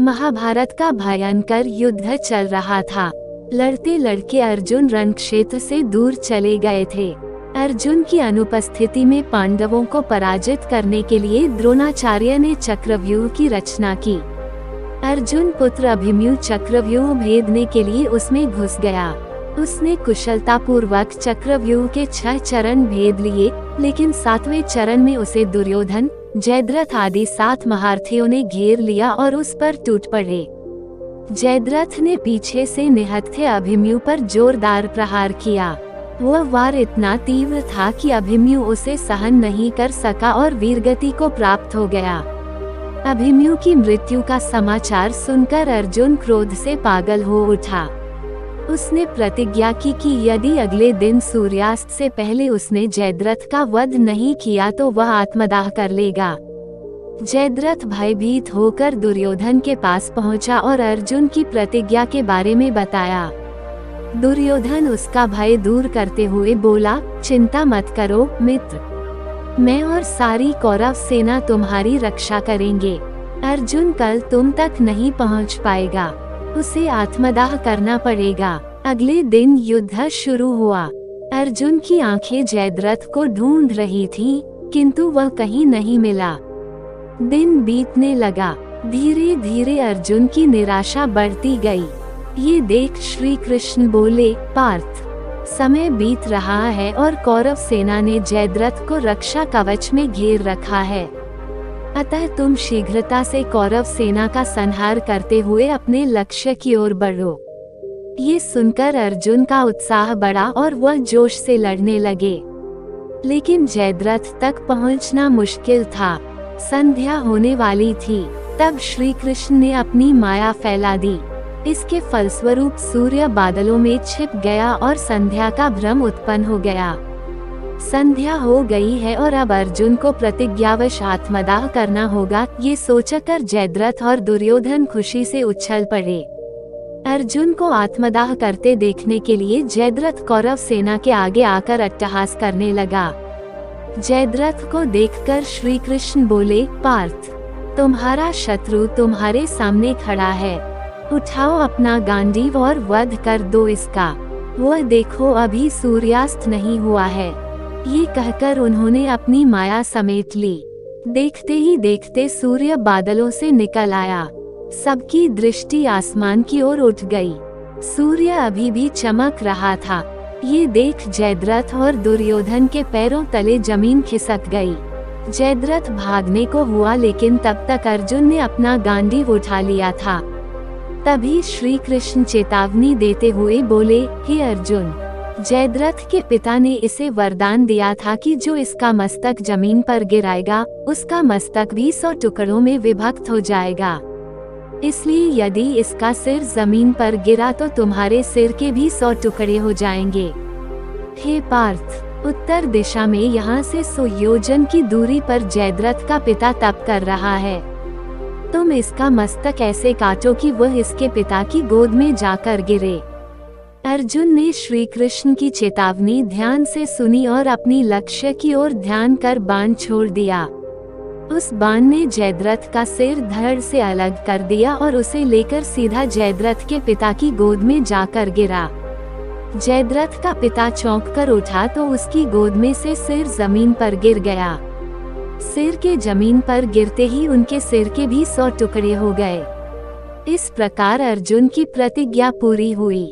महाभारत का भयंकर युद्ध चल रहा था। लड़ते लड़के अर्जुन रण क्षेत्र से दूर चले गए थे। अर्जुन की अनुपस्थिति में पांडवों को पराजित करने के लिए द्रोणाचार्य ने चक्रव्यूह की रचना की। अर्जुन पुत्र अभिमन्यु चक्रव्यूह भेदने के लिए उसमें घुस गया। उसने कुशलतापूर्वक चक्रव्यूह के 6 चरण भेद लिए, लेकिन 7वें चरण में उसे दुर्योधन, जयद्रथ आदि 7 महारथियों ने घेर लिया और उस पर टूट पड़े। जयद्रथ ने पीछे से निहत्थे अभिमन्यु पर जोरदार प्रहार किया। वह वार इतना तीव्र था कि अभिमन्यु उसे सहन नहीं कर सका और वीरगति को प्राप्त हो गया। अभिमन्यु की मृत्यु का समाचार सुनकर अर्जुन क्रोध से पागल हो उठा। उसने प्रतिज्ञा की कि यदि अगले दिन सूर्यास्त से पहले उसने जयद्रथ का वध नहीं किया तो वह आत्मदाह कर लेगा। जयद्रथ भयभीत होकर दुर्योधन के पास पहुंचा और अर्जुन की प्रतिज्ञा के बारे में बताया। दुर्योधन उसका भय दूर करते हुए बोला, चिंता मत करो मित्र, मैं और सारी कौरव सेना तुम्हारी रक्षा करेंगे। अर्जुन कल तुम तक नहीं पहुंच पाएगा, उसे आत्मदाह करना पड़ेगा। अगले दिन युद्ध शुरू हुआ। अर्जुन की आंखें जयद्रथ को ढूंढ रही थीं, किंतु वह कहीं नहीं मिला। दिन बीतने लगा। धीरे धीरे अर्जुन की निराशा बढ़ती गई। ये देख श्री कृष्ण बोले, पार्थ, समय बीत रहा है और कौरव सेना ने जयद्रथ को रक्षा कवच में घेर रखा है। अतः तुम शीघ्रता से कौरव सेना का संहार करते हुए अपने लक्ष्य की ओर बढ़ो। ये सुनकर अर्जुन का उत्साह बढ़ा और वह जोश से लड़ने लगे। लेकिन जयद्रथ तक पहुंचना मुश्किल था। संध्या होने वाली थी। तब श्री कृष्ण ने अपनी माया फैला दी। इसके फलस्वरूप सूर्य बादलों में छिप गया और संध्या का भ्रम उत्पन्न हो गया। संध्या हो गई है और अब अर्जुन को प्रतिज्ञावश आत्मदाह करना होगा, ये सोचकर जयद्रथ और दुर्योधन खुशी से उछल पड़े। अर्जुन को आत्मदाह करते देखने के लिए जयद्रथ कौरव सेना के आगे आकर अट्टहास करने लगा। जयद्रथ को देखकर श्री कृष्ण बोले, पार्थ, तुम्हारा शत्रु तुम्हारे सामने खड़ा है। उठाओ अपना गांडीव और वध कर दो इसका। वह देखो अभी सूर्यास्त नहीं हुआ है। ये कहकर उन्होंने अपनी माया समेट ली। देखते ही देखते सूर्य बादलों से निकल आया। सबकी दृष्टि आसमान की ओर उठ गई। सूर्य अभी भी चमक रहा था। ये देख जयद्रथ और दुर्योधन के पैरों तले जमीन खिसक गई। जयद्रथ भागने को हुआ, लेकिन तब तक अर्जुन ने अपना गांडीव उठा लिया था। तभी श्री कृष्ण चेतावनी देते हुए बोले, हे अर्जुन, जयद्रथ के पिता ने इसे वरदान दिया था कि जो इसका मस्तक जमीन पर गिराएगा, उसका मस्तक भी 100 टुकड़ों में विभक्त हो जाएगा। इसलिए यदि इसका सिर जमीन पर गिरा तो तुम्हारे सिर के भी 100 टुकड़े हो जाएंगे। हे पार्थ, उत्तर दिशा में यहाँ से 100 योजन की दूरी पर जयद्रथ का पिता तप कर रहा है। तुम इसका मस्तक ऐसे काटो कि वह इसके पिता की गोद में जाकर गिरे। अर्जुन ने श्री कृष्ण की चेतावनी ध्यान से सुनी और अपनी लक्ष्य की ओर ध्यान कर बाण छोड़ दिया। उस बाण ने जयद्रथ का सिर धड़ से अलग कर दिया और उसे लेकर सीधा जयद्रथ के पिता की गोद में जाकर गिरा। जयद्रथ का पिता चौंक कर उठा तो उसकी गोद में से सिर जमीन पर गिर गया। सिर के जमीन पर गिरते ही उनके सिर के भी 100 टुकड़े हो गए। इस प्रकार अर्जुन की प्रतिज्ञा पूरी हुई।